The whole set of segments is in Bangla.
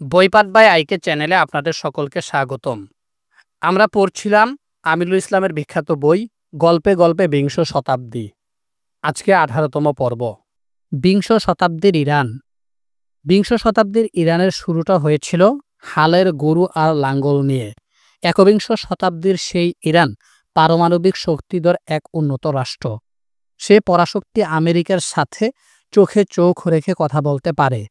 বইপাঠ বাই আইকে চ্যানেলে আপনাদের সকলকে স্বাগতম। আমরা পড়ছিলাম আমিনুল ইসলামের বিখ্যাত বই গল্পে গল্পে বিংশ শতাব্দী। আজকে 18তম পর্ব। বিংশ শতাব্দীর ইরান। বিংশ শতাব্দীর ইরানের শুরুটা হয়েছিল হালের গরু আর লাঙ্গল নিয়ে। একবিংশ শতাব্দীর সেই ইরান পারমাণবিক শক্তিধর এক উন্নত রাষ্ট্র। সে পরাশক্তি আমেরিকার সাথে চোখে চোখ রেখে কথা বলতে পারে।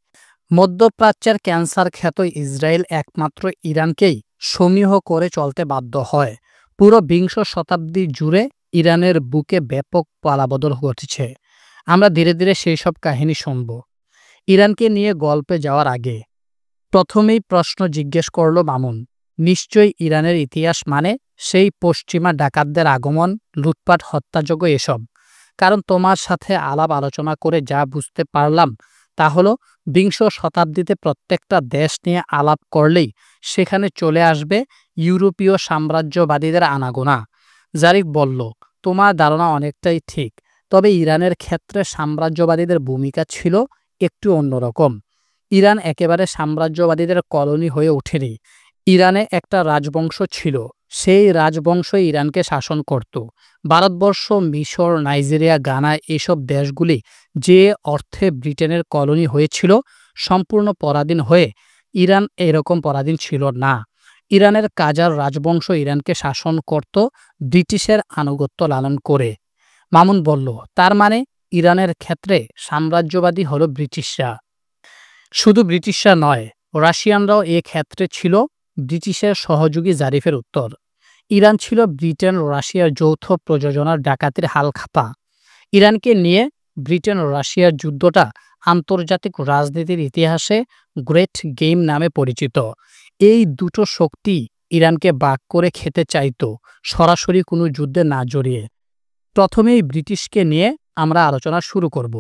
মধ্যপ্রাচ্যের ক্যান্সার খ্যাত ইসরায়েল একমাত্র ইরানকেই সমীহ করে চলতে বাধ্য হয়। পুরো বিংশ শতাব্দী জুড়ে ইরানের বুকে ব্যাপক পালাবদল ঘটেছে। আমরা ধীরে ধীরে সেই সব কাহিনী শুনব। ইরানকে নিয়ে গল্পে যাওয়ার আগে প্রথমেই প্রশ্ন জিজ্ঞেস করল মামুন, নিশ্চয়ই ইরানের ইতিহাস মানে সেই পশ্চিমা ডাকাতদের আগমন, লুটপাট, হত্যাযজ্ঞ এসব। কারণ তোমার সাথে আলাপ আলোচনা করে যা বুঝতে পারলাম তা হলো বিংশ শতাব্দীতে প্রত্যেকটা দেশ নিয়ে আলাপ করলেই সেখানে চলে আসবে ইউরোপীয় সাম্রাজ্যবাদীদের আনাগোনা। জারিফ বলল, তোমার ধারণা অনেকটাই ঠিক, তবে ইরানের ক্ষেত্রে সাম্রাজ্যবাদীদের ভূমিকা ছিল একটু অন্যরকম। ইরান একেবারে সাম্রাজ্যবাদীদের কলোনি হয়ে ওঠেনি। ইরানে একটা রাজবংশ ছিল, সেই রাজবংশ ইরানকে শাসন করত। ভারতবর্ষ, মিশর, নাইজেরিয়া, গানা এসব দেশগুলি যে অর্থে ব্রিটেনের কলোনি হয়েছিল সম্পূর্ণ পরাধীন হয়ে ইরান এরকম পরাধীন ছিল না। ইরানের কাজার রাজবংশ ইরানকে শাসন করত ব্রিটিশের আনুগত্য লালন করে। মামুন বলল, তার মানে ইরানের ক্ষেত্রে সাম্রাজ্যবাদী হলো ব্রিটিশরা। শুধু ব্রিটিশরা নয়, রাশিয়ানরাও এ ক্ষেত্রে ছিল ব্রিটিশের সহযোগী। জারিফের উত্তর, ইরান ছিল ব্রিটেন ও রাশিয়ার যৌথ প্রযোজনার ডাকাতির হালখাতা। ইরানকে নিয়ে ব্রিটেন ও রাশিয়ার যুদ্ধটা আন্তর্জাতিক রাজনীতির ইতিহাসে গ্রেট গেম নামে পরিচিত। এই দুটো শক্তি ইরানকে ভাগ করে খেতে চাইত, সরাসরি কোনো যুদ্ধে না জড়িয়ে। প্রথমেই ব্রিটিশকে নিয়ে আমরা আলোচনা শুরু করব।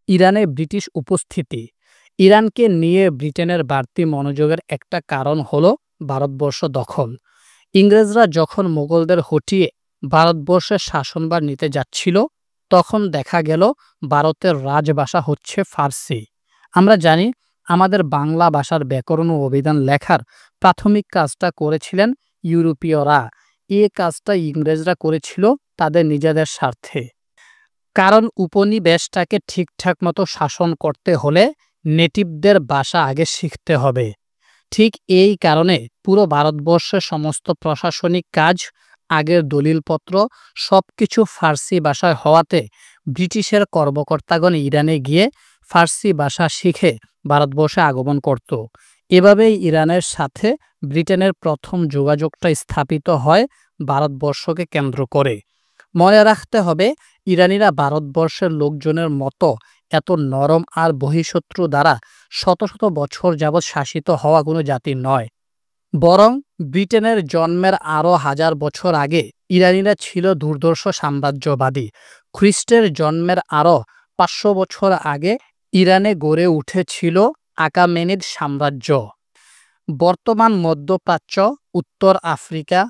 ইরানে ব্রিটিশ উপস্থিতি। ইরানকে নিয়ে ব্রিটেনের বাড়তি মনোযোগের একটা কারণ হলো ভারতবর্ষ দখল। ইংরেজরা যখন মোগলদের হটিয়ে ভারতবর্ষের শাসনভার নিতে যাচ্ছিল তখন দেখা গেল ভারতের রাজভাষা হচ্ছে ফার্সি। আমরা জানি আমাদের বাংলা ভাষার ব্যাকরণ ও অভিধান লেখার প্রাথমিক কাজটা করেছিলেন ইউরোপীয়রা। এ কাজটা ইংরেজরা করেছিল তাদের নিজেদের স্বার্থে। কারণ উপনিবেশটাকে ঠিকঠাক মতো শাসন করতে হলে নেটিভদের ভাষা আগে শিখতে হবে। ঠিক এই কারণে পুরো ভারতবর্ষের সমস্ত প্রশাসনিক কাজ, আগের দলিলপত্র সবকিছু ফার্সি ভাষায় হওয়াতে ব্রিটিশের কর্মকর্তাগণ ইরানে গিয়ে ফার্সি ভাষা শিখে ভারতবর্ষে আগমন করত। এভাবেই ইরানের সাথে ব্রিটেনের প্রথম যোগাযোগটা স্থাপিত হয় ভারতবর্ষকে কেন্দ্র করে। মনে রাখতে হবে, ইরানিরা ভারতবর্ষের লোকজনের মতো এত নরম আর বহিঃশত্রু দ্বারা শত শত বছর যাবৎ শাসিত হওয়া কোনো জাতি নয়। বরং ব্রিটেনের জন্মের আরও 1000 বছর আগে ইরানিরা ছিল দুর্ধর্ষ সাম্রাজ্যবাদী। খ্রিস্টের জন্মের আরও 500 বছর আগে ইরানে গড়ে উঠেছিল আকামেনিদ সাম্রাজ্য। বর্তমান মধ্যপ্রাচ্য, উত্তর আফ্রিকা,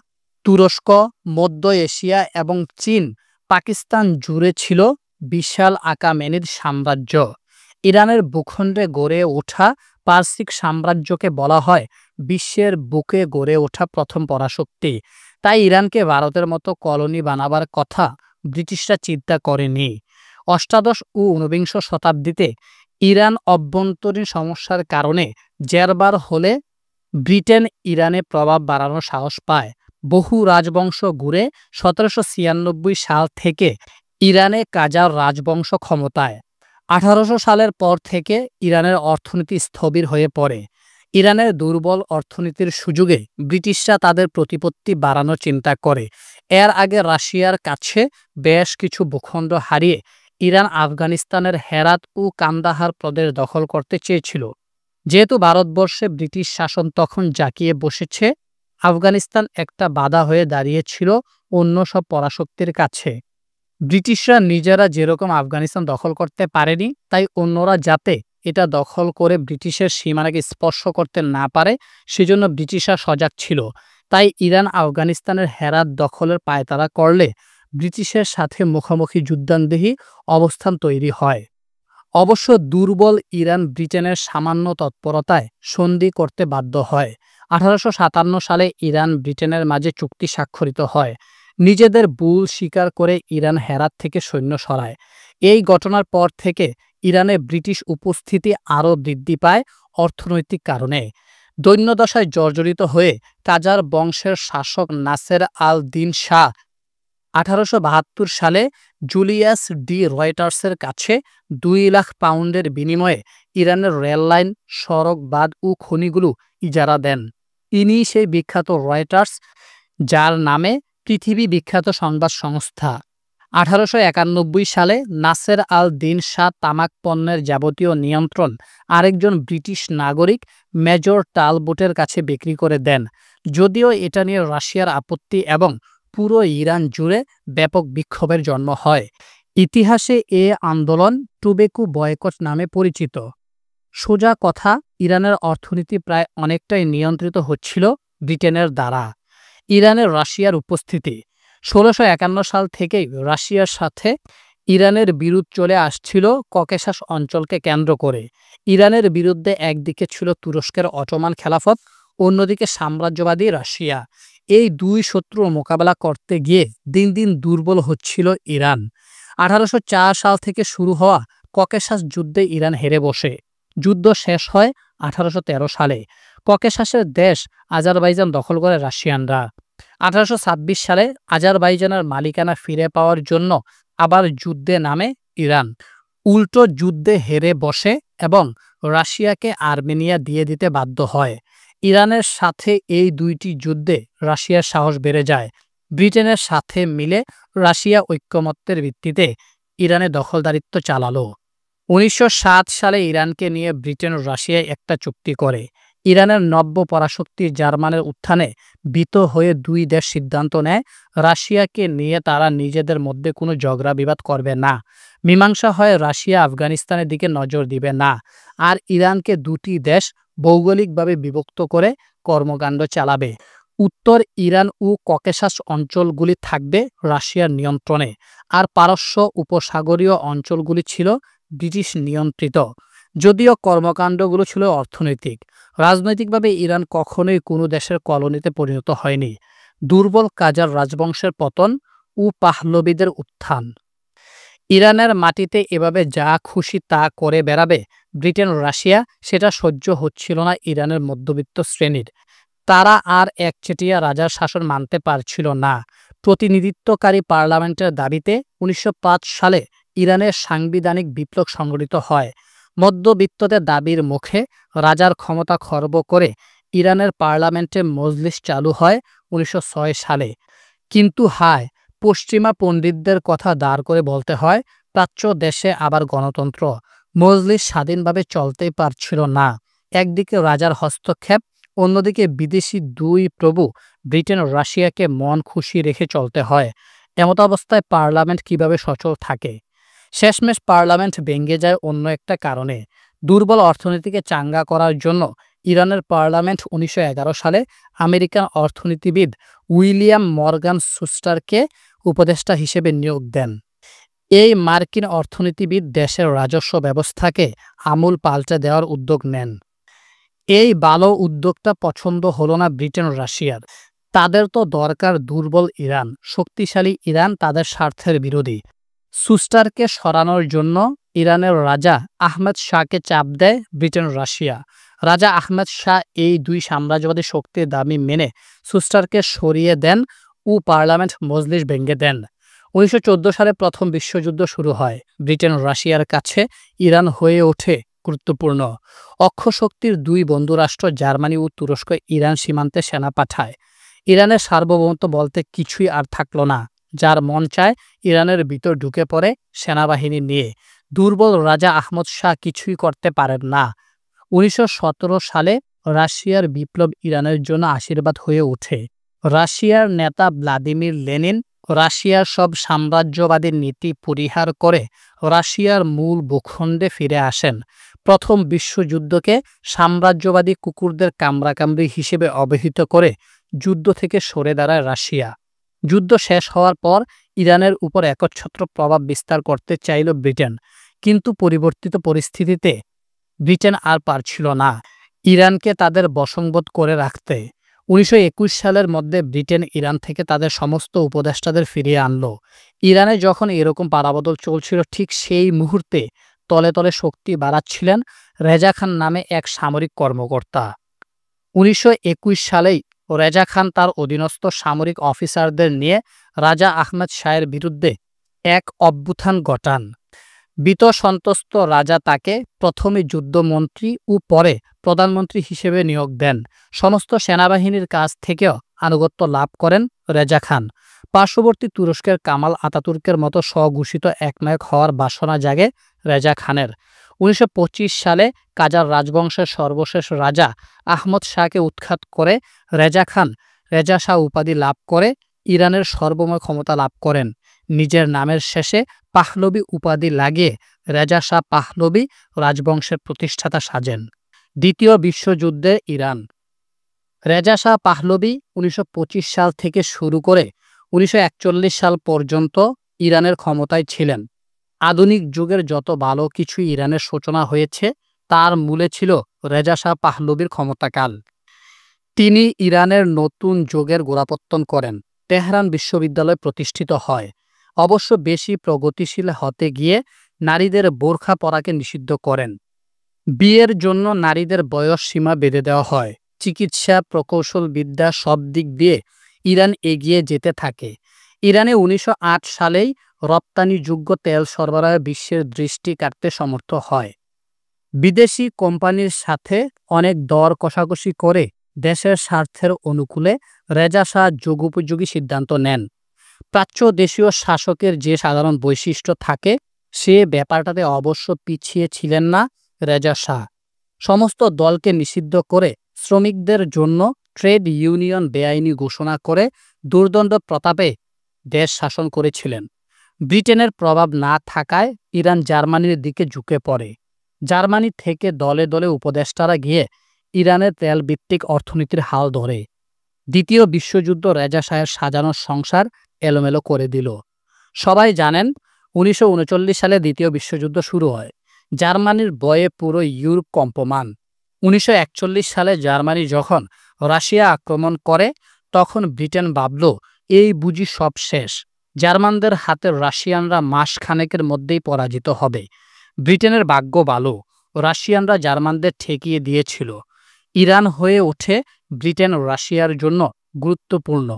তুরস্ক, মধ্য এশিয়া এবং চীন, পাকিস্তান জুড়ে ছিল বিশাল আকামেনিদ সাম্রাজ্য। ইরানের ভূখণ্ডে গড়ে ওঠা পারসিক সাম্রাজ্যকে বলা হয় বিশ্বের বুকে গড়ে ওঠা প্রথম পরাশক্তি। তাই ইরানকে ভারতের মতো কলোনি বানাবার কথা ব্রিটিশরা চিন্তা করেনি। অষ্টাদশ ও ঊনবিংশ শতাব্দীতে ইরান অভ্যন্তরীণ সমস্যার কারণে জেরবার হলে ব্রিটেন ইরানে প্রভাব বাড়ানোর সাহস পায়। বহু রাজবংশ ঘুরে 1796 সাল থেকে ইরানে কাজার রাজবংশ ক্ষমতায়। 1800 সালের পর থেকে ইরানের অর্থনীতি স্থবির হয়ে পড়ে। ইরানের দুর্বল অর্থনীতির সুযোগে ব্রিটিশরা তাদের প্রতিপত্তি বাড়ানোর চিন্তা করে। এর আগে রাশিয়ার কাছে বেশ কিছু ভূখণ্ড হারিয়ে ইরান আফগানিস্তানের হেরাত ও কান্দাহার প্রদেশ দখল করতে চেয়েছিল। যেহেতু ভারতবর্ষে ব্রিটিশ শাসন তখন জাঁকিয়ে বসেছে, আফগানিস্তান একটা বাধা হয়ে দাঁড়িয়েছিল অন্য সব পরাশক্তির কাছে। ব্রিটিশরা নিজেরা যেরকম আফগানিস্তান দখল করতে পারেনি, তাই অন্যরা যাতে এটা দখল করে ব্রিটিশের সীমানাকে স্পর্শ করতে না পারে সেজন্য ব্রিটিশরা সজাগ ছিল। তাই ইরান আফগানিস্তানের হেরাত দখলের পায়তারা করলে ব্রিটিশের সাথে মুখোমুখি যুদ্ধান্দেহী অবস্থান তৈরি হয়। অবশ্য দুর্বল ইরান ব্রিটেনের সামান্য তৎপরতায় সন্ধি করতে বাধ্য হয়। 1857 সালে ইরান ব্রিটেনের মাঝে চুক্তি স্বাক্ষরিত হয়। নিজেদের ভুল স্বীকার করে ইরান হেরাত থেকে সৈন্য সরায়। এই ঘটনার পর থেকে ইরানে ব্রিটিশ উপস্থিতি আরও বৃদ্ধি পায় অর্থনৈতিক কারণে। দৈন্যদশায় জর্জরিত হয়ে কাজার বংশের শাসক নাসের আল দিন শাহ 1872 সালে জুলিয়াস ডি রয়টার্সের কাছে 2 লাখ পাউন্ডের বিনিময়ে ইরানের রেললাইন, সড়ক, বাঁধ ও খনিগুলো ইজারা দেন। ইনি সেই বিখ্যাত রয়টার্স, যার নামে পৃথিবী বিখ্যাত সংবাদ সংস্থা। 1891 সালে নাসের আল দিন শাহ তামাক পণ্যের যাবতীয় নিয়ন্ত্রণ আরেকজন ব্রিটিশ নাগরিক মেজর টালবোটের কাছে বিক্রি করে দেন। যদিও এটা নিয়ে রাশিয়ার আপত্তি এবং পুরো ইরান জুড়ে ব্যাপক বিক্ষোভের জন্ম হয়। ইতিহাসে এ আন্দোলন টুবেকু বয়কট নামে পরিচিত। সোজা কথা, ইরানের অর্থনীতি প্রায় অনেকটাই নিয়ন্ত্রিত হচ্ছিল ব্রিটেনের দ্বারা। ইরানের রাশিয়ার উপস্থিতি 1651 সাল থেকেই রাশিয়ার সাথে ইরানের বিরোধ চলে আসছিল ককেশাস অঞ্চলকে কেন্দ্র করে। ইরানের বিরুদ্ধে একদিকে ছিল তুরস্কের অটোমান খেলাফত, অন্যদিকে সাম্রাজ্যবাদী রাশিয়া। এই দুই শত্রুর মোকাবেলা করতে গিয়ে দিন দিন দুর্বল হচ্ছিল ইরান। 1804 সাল থেকে শুরু হওয়া ককেশাস যুদ্ধে ইরান হেরে বসে। যুদ্ধ শেষ হয় 1813 সালে। ককেশাসের দেশ আজারবাইজান দখল করে রাশিয়ানরা। 1826 সালে আজারবাইজানের মালিকানা ফিরে পাওয়ার জন্য আবার যুদ্ধে নামে ইরান। উল্টো যুদ্ধে হেরে বসে এবং রাশিয়াকে আর্মেনিয়া দিয়ে দিতে বাধ্য হয়। ইরানের সাথে এই দুইটি যুদ্ধে রাশিয়ার সাহস বেড়ে যায়। ব্রিটেনের সাথে মিলে রাশিয়া ঐক্যমত্যের ভিত্তিতে ইরানে দখলদারিত্ব চালালো। 1907 সালে ইরানকে নিয়ে ব্রিটেন ও রাশিয়ায় একটা চুক্তি করে। ইরানের নব্য পরাশক্তি জার্মানের উত্থানে ভীত হয়ে দুই দেশ সিদ্ধান্ত নেয় রাশিয়াকে নিয়ে তারা নিজেদের মধ্যে কোনো ঝগড়া বিবাদ করবে না। মীমাংসা হয় রাশিয়া আফগানিস্তানের দিকে নজর দিবে না, আর ইরানকে দুটি দেশ ভৌগোলিকভাবে বিভক্ত করে কর্মকাণ্ড চালাবে। উত্তর ইরান ও ককেশাস অঞ্চলগুলি থাকবে রাশিয়ার নিয়ন্ত্রণে, আর পারস্য উপসাগরীয় অঞ্চলগুলি ছিল ব্রিটিশ নিয়ন্ত্রিত। যদিও কর্মকাণ্ডগুলো ছিল অর্থনৈতিক, রাজনৈতিকভাবে ইরান কখনোই কোনো দেশের কলোনিতে পরিণত হয়নি। দুর্বল কাজার রাজবংশের পতন ও পাহলবিদের উত্থান। ইরানের মাটিতে এভাবে যা খুশি তা করে বেড়াবে ব্রিটেন ও রাশিয়া, সেটা সহ্য হচ্ছিল না ইরানের মধ্যবিত্ত শ্রেণীর। তারা আর একচেটিয়া রাজার শাসন মানতে পারছিল না। প্রতিনিধিত্বকারী পার্লামেন্টের দাবিতে 1905 সালে ইরানের সাংবিধানিক বিপ্লব সংগঠিত হয়। মধ্যবিত্তদের দাবির মুখে রাজার ক্ষমতা খর্ব করে ইরানের পার্লামেন্টে মজলিস চালু হয় 1906 সালে। কিন্তু হায়, পশ্চিমা পণ্ডিতদের কথা দাঁড় করে বলতে হয়, প্রাচ্য দেশে আবার গণতন্ত্র। মজলিস স্বাধীনভাবে চলতেই পারছিল না। একদিকে রাজার হস্তক্ষেপ, অন্যদিকে বিদেশি দুই প্রভু ব্রিটেন ও রাশিয়াকে মন খুশি রেখে চলতে হয়। এমত অবস্থায় পার্লামেন্ট কিভাবে সচল থাকে? শেষমেশ পার্লামেন্ট ভেঙে যায় অন্য একটা কারণে। দুর্বল অর্থনীতিকে চাঙ্গা করার জন্য ইরানের পার্লামেন্ট 1911 সালে আমেরিকান অর্থনীতিবিদ উইলিয়াম মর্গান সুস্টারকে উপদেষ্টা হিসেবে নিয়োগ দেন। এই মার্কিন অর্থনীতিবিদ দেশের রাজস্ব ব্যবস্থাকে আমূল পাল্টে দেওয়ার উদ্যোগ নেন। এই ভালো উদ্যোগটা পছন্দ হলো না ব্রিটেন ও রাশিয়ার। তাদের তো দরকার দুর্বল ইরান, শক্তিশালী ইরান তাদের স্বার্থের বিরোধী। সুস্টারকে সরানোর জন্য ইরানের রাজা আহমেদ শাহকে চাপ দেয় ব্রিটেন ও রাশিয়া। রাজা আহমেদ শাহ এই দুই সাম্রাজ্যবাদী শক্তির দাবি মেনে সুস্টারকে সরিয়ে দেন ও পার্লামেন্ট মজলিস ভেঙে দেন। 1914 সালে প্রথম বিশ্বযুদ্ধ শুরু হয়। ব্রিটেন ও রাশিয়ার কাছে ইরান হয়ে ওঠে গুরুত্বপূর্ণ। অক্ষশক্তির দুই বন্ধুরাষ্ট্র জার্মানি ও তুরস্ক ইরান সীমান্তে সেনা পাঠায়। ইরানের সার্বভৌমত্ব বলতে কিছুই আর থাকলো না। যার মন চায় ইরানের ভিতর ঢুকে পড়ে সেনাবাহিনী নিয়ে। দুর্বল রাজা আহমদ শাহ কিছুই করতে পারেন না। 1917 সালে রাশিয়ার বিপ্লব ইরানের জন্য আশীর্বাদ হয়ে ওঠে। রাশিয়ার নেতা ভ্লাদিমির লেনিন রাশিয়ার সব সাম্রাজ্যবাদী নীতি পরিহার করে রাশিয়ার মূল ভূখণ্ডে ফিরে আসেন। প্রথম বিশ্বযুদ্ধকে সাম্রাজ্যবাদী কুকুরদের কামড়াকামড়ি হিসেবে অভিহিত করে যুদ্ধ থেকে সরে দাঁড়ায় রাশিয়া। যুদ্ধ শেষ হওয়ার পর ইরানের উপর একচ্ছত্র প্রভাব বিস্তার করতে চাইল ব্রিটেন, কিন্তু পরিবর্তিত পরিস্থিতিতে ব্রিটেন আর পারছিল না ইরানকে তাদের বশংবদ করে রাখতে। 1921 সালের মধ্যে ব্রিটেন ইরান থেকে তাদের সমস্ত উপদেষ্টাদের ফিরিয়ে আনলো। ইরানে যখন এরকম পালাবদল চলছিল, ঠিক সেই মুহূর্তে তলে তলে শক্তি বাড়াচ্ছিলেন রেজা খান নামে এক সামরিক কর্মকর্তা। 1921 সালেই রেজা খান তার অধীনস্থ সামরিক অফিসারদের নিয়ে রাজা আহমেদ শাহের বিরুদ্ধে এক অভ্যুত্থান ঘটান। ভীত সন্ত্রস্ত রাজা তাকে প্রথমে যুদ্ধমন্ত্রী ও পরে প্রধানমন্ত্রী হিসেবে নিয়োগ দেন। সমস্ত সেনাবাহিনীর কাছ থেকেও আনুগত্য লাভ করেন রেজা খান। পার্শ্ববর্তী তুরস্কের কামাল আতাতুর্কের মতো স্বঘোষিত একনায়ক হওয়ার বাসনা জাগে রেজা খানের। 1925 সালে কাজার রাজবংশের সর্বশেষ রাজা আহমদ শাহকে উৎখাত করে রেজা খান রেজা শাহ উপাধি লাভ করে ইরানের সর্বময় ক্ষমতা লাভ করেন। নিজের নামের শেষে পাহলবি উপাধি লাগিয়ে রেজা শাহ পাহলবি রাজবংশের প্রতিষ্ঠাতা সাজেন। দ্বিতীয় বিশ্বযুদ্ধে ইরান। রেজা শাহ পাহলবি 1925 সাল থেকে শুরু করে 1941 সাল পর্যন্ত ইরানের ক্ষমতায় ছিলেন। আধুনিক যুগের যত ভালো কিছু ইরানের সূচনা হয়েছে তার মূলে ছিল রেজা শাহ পাহলবির ক্ষমতাকাল। তিনি ইরানের নতুন যুগের গোড়াপত্তন করেন। তেহরান বিশ্ববিদ্যালয় প্রতিষ্ঠিত হয়। অবশ্য বেশি প্রগতিশীল হতে গিয়ে নারীদের বোরখা পরাকে নিষিদ্ধ করেন। বিয়ের জন্য নারীদের বয়স সীমা বেঁধে দেওয়া হয়। চিকিৎসা, প্রকৌশল বিদ্যা সব দিক দিয়ে ইরান এগিয়ে যেতে থাকে। ইরানে 1908 সালেই রপ্তানিযোগ্য তেল সরবরাহে বিশ্বের দৃষ্টি কাটতে সমর্থ হয়। বিদেশি কোম্পানির সাথে অনেক দর কষাকষি করে দেশের স্বার্থের অনুকূলে রেজা শাহ যুগোপযোগী সিদ্ধান্ত নেন। প্রাচ্য দেশীয় শাসকের যে সাধারণ বৈশিষ্ট্য থাকে সে ব্যাপারটাতে অবশ্য পিছিয়ে ছিলেন না রেজা শাহ। সমস্ত দলকে নিষিদ্ধ করে শ্রমিকদের জন্য ট্রেড ইউনিয়ন বেআইনি ঘোষণা করে দুর্দণ্ড প্রতাপে দেশ শাসন করেছিলেন। ব্রিটেনের প্রভাব না থাকায় ইরান জার্মানির দিকে ঝুঁকে পড়ে। জার্মানি থেকে দলে দলে উপদেষ্টারা গিয়ে ইরানের তেলভিত্তিক অর্থনীতির হাল ধরে। দ্বিতীয় বিশ্বযুদ্ধ রেজা শাহের সাজানো সংসার এলোমেলো করে দিল। সবাই জানেন 1939 সালে দ্বিতীয় বিশ্বযুদ্ধ শুরু হয়। জার্মানির ভয়ে পুরো ইউরোপ কম্পমান। 1941 সালে জার্মানি যখন রাশিয়া আক্রমণ করে তখন ব্রিটেন ভাবল এই বুঝি সব শেষ। জার্মানদের হাতে রাশিয়ানরা মাস খানেকের মধ্যেই পরাজিত হবে। ব্রিটেনের ভাগ্য ভালো, রাশিয়ানরা জার্মানদের ঠেকিয়ে দিয়েছিল। ইরান হয়ে ওঠে ব্রিটেন রাশিয়ার জন্য গুরুত্বপূর্ণ।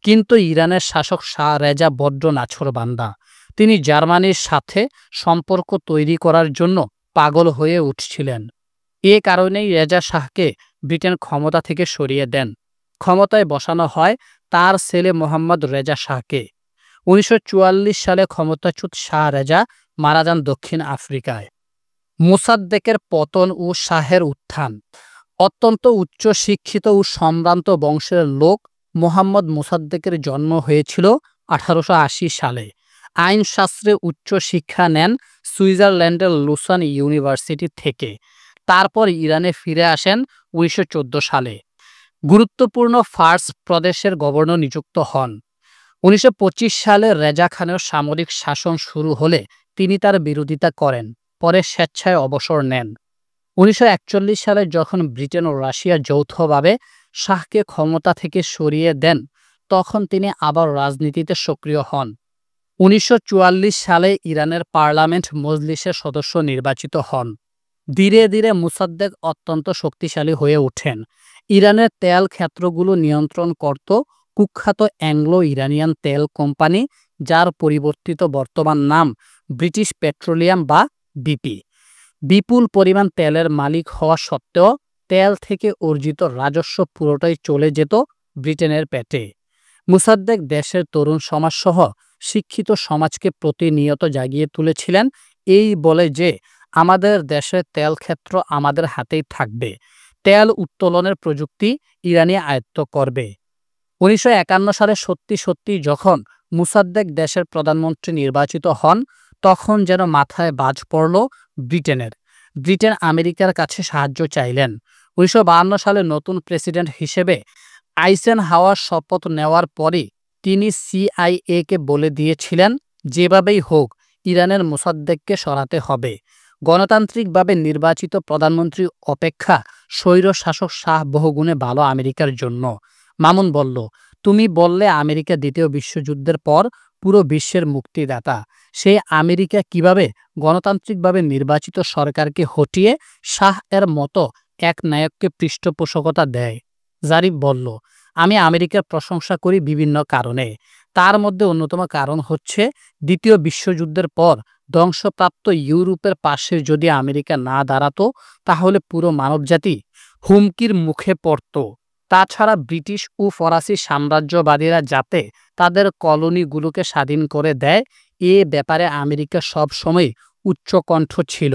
কিন্তু ইরানের শাসক শাহ রেজা বড্ড নাছোড়বান্দা। তিনি জার্মানির সাথে সম্পর্ক তৈরি করার জন্য পাগল হয়ে উঠছিলেন। এ কারণেই রেজা শাহকে ব্রিটেন ক্ষমতা থেকে সরিয়ে দেন। ক্ষমতায় বসানো হয় তার ছেলে মোহাম্মদ রেজা শাহকে। 1944 সালে ক্ষমতাচ্যুত শাহ রেজা মারা যান দক্ষিণ আফ্রিকায়। মোসাদ্দেকের পতন ও শাহের উত্থান। অত্যন্ত উচ্চ শিক্ষিত ও সম্ভ্রান্ত বংশের লোক মোহাম্মদ মোসাদ্দেকের জন্ম হয়েছিল 1880 সালে। আইনশাস্ত্রে উচ্চ শিক্ষা নেন সুইজারল্যান্ডের লুসান ইউনিভার্সিটি থেকে। তারপর ইরানে ফিরে আসেন 1914 সালে। গুরুত্বপূর্ণ ফার্স প্রদেশের গভর্নর নিযুক্ত হন। 1925 সালে রেজা খানের সামরিক শাসন শুরু হলে তিনি তার বিরোধিতা করেন, পরে স্বেচ্ছায় অবসর নেন। 1941 সালে যখন ব্রিটেন ও রাশিয়া যৌথভাবে শাহকে ক্ষমতা থেকে সরিয়ে দেন তখন তিনি আবার রাজনীতিতে সক্রিয় হন। 1944 সালে ইরানের পার্লামেন্ট মজলিসের সদস্য নির্বাচিত হন। ধীরে ধীরে মোসাদ্দেক অত্যন্ত শক্তিশালী হয়ে ওঠেন। ইরানের তেল ক্ষেত্রগুলো নিয়ন্ত্রণ করত কুখ্যাত অ্যাংলো ইরানিয়ান তেল কোম্পানি, যার পরিবর্তিত বর্তমান নাম ব্রিটিশ পেট্রোলিয়াম বা বিপি। বিপুল পরিমাণ তেলের মালিক হওয়া সত্ত্বেও তেল থেকে অর্জিত রাজস্ব পুরোটাই চলে যেত ব্রিটেনের পেটে। মোসাদ্দেক দেশের তরুণ সমাজসহ শিক্ষিত সমাজকে প্রতিনিয়ত জাগিয়ে তুলেছিলেন এই বলে যে আমাদের দেশের তেল ক্ষেত্র আমাদের হাতেই থাকবে, তেল উত্তোলনের প্রযুক্তি ইরানি আয়ত্ত করবে। 1951 সালে সত্যি সত্যি যখন মোসাদ্দেক দেশের প্রধানমন্ত্রী নির্বাচিত হন তখন যেন মাথায় বাজ পড়ল ব্রিটেনের। ব্রিটেন আমেরিকার কাছে সাহায্য চাইলেন। 1952 সালে নতুন প্রেসিডেন্ট হিসেবে আইসেনহাওয়ার শপথ নেওয়ার পরই তিনি সিআইএকে বলে দিয়েছিলেন যেভাবেই হোক ইরানের মোসাদ্দেককে সরাতে হবে। গণতান্ত্রিকভাবে নির্বাচিত প্রধানমন্ত্রী অপেক্ষা স্বৈরশাসক শাহ বহুগুণে ভালো আমেরিকার জন্য। মামুন বলল, তুমি বললে আমেরিকা দ্বিতীয় বিশ্বযুদ্ধের পর পুরো বিশ্বের মুক্তিদাতা। সেই আমেরিকা কিভাবে গণতান্ত্রিকভাবে নির্বাচিত সরকারকে হটিয়ে শাহ এর মতো এক নায়ককে পৃষ্ঠপোষকতা দেয়? জারিফ বলল, আমি আমেরিকার প্রশংসা করি বিভিন্ন কারণে। তার মধ্যে অন্যতম কারণ হচ্ছে দ্বিতীয় বিশ্বযুদ্ধের পর ধ্বংসপ্রাপ্ত ইউরোপের পাশে যদি আমেরিকা না দাঁড়াতো তাহলে পুরো মানবজাতি হুমকির মুখে পড়ত। তাছাড়া ব্রিটিশ ও ফরাসি সাম্রাজ্যবাদীরা যাতে তাদের কলোনিগুলোকে স্বাধীন করে দেয় এ ব্যাপারে আমেরিকা সব সময় উচ্চকণ্ঠ ছিল।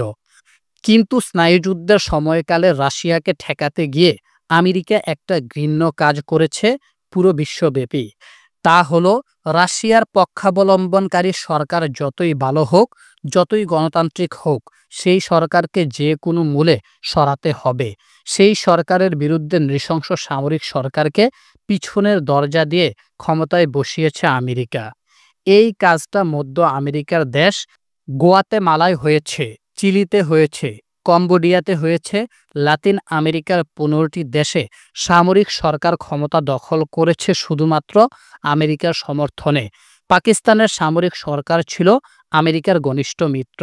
কিন্তু স্নায়ুযুদ্ধের সময়কালে রাশিয়াকে ঠেকাতে গিয়ে আমেরিকা একটা ঘৃণ্য কাজ করেছে পুরো বিশ্বব্যাপী। তা হলো রাশিয়ার পক্ষাবলম্বনকারী সরকার যতই ভালো হোক, যতই গণতান্ত্রিক হোক, সেই সরকারকে যে কোনো মূল্যে সরাতে হবে। সেই সরকারের বিরুদ্ধে নৃশংস সামরিক সরকারকে পিছনের দরজা দিয়ে ক্ষমতায় বসিয়েছে আমেরিকা। এই কাজটা মধ্য আমেরিকার দেশ গোয়াতেমালায় হয়েছে, চিলিতে হয়েছে, কম্বোডিয়াতে হয়েছে। লাতিন আমেরিকার 15টি দেশে সামরিক সরকার ক্ষমতা দখল করেছে শুধুমাত্র আমেরিকার সমর্থনে। পাকিস্তানের সামরিক সরকার ছিল আমেরিকার ঘনিষ্ঠ মিত্র।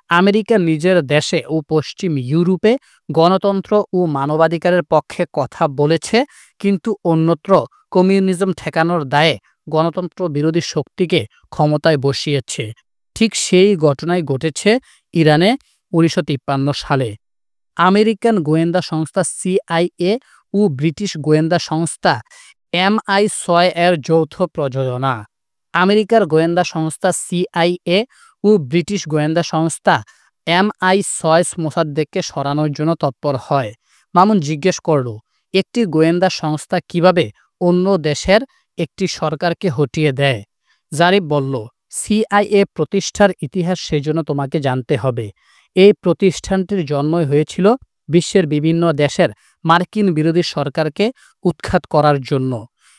আমেরিকা নিজের দেশে ও পশ্চিম ইউরোপে গণতন্ত্র ও মানবাধিকারের পক্ষে কথা বলেছে, কিন্তু অন্যত্র কমিউনিজম ঠেকানোর দায়ে গণতন্ত্র বিরোধী শক্তিকে ক্ষমতায় বসিয়েছে। ঠিক সেই ঘটনাই ঘটেছে ইরানে 1953 সালে। আমেরিকান গোয়েন্দা সংস্থা CIA ও ব্রিটিশ গোয়েন্দা সংস্থা MI6 এর যৌথ প্রযোজনা। আমেরিকার গোয়েন্দা সংস্থা CIA ও ব্রিটিশ গোয়েন্দা সংস্থা MI6 মোসাদ্দেককে সরানোর জন্য তৎপর হয়। মামুন জিজ্ঞেস করল, একটি গোয়েন্দা সংস্থা কিভাবে অন্য দেশের একটি সরকারকে হটিয়ে দেয়? জারিফ বলল, CIA প্রতিষ্ঠার ইতিহাস সেজন্য তোমাকে জানতে হবে। এই প্রতিষ্ঠানটির জন্মই হয়েছিল বিশ্বের বিভিন্ন দেশের মার্কিন বিরোধী সরকারকে উৎখাত করার জন্য।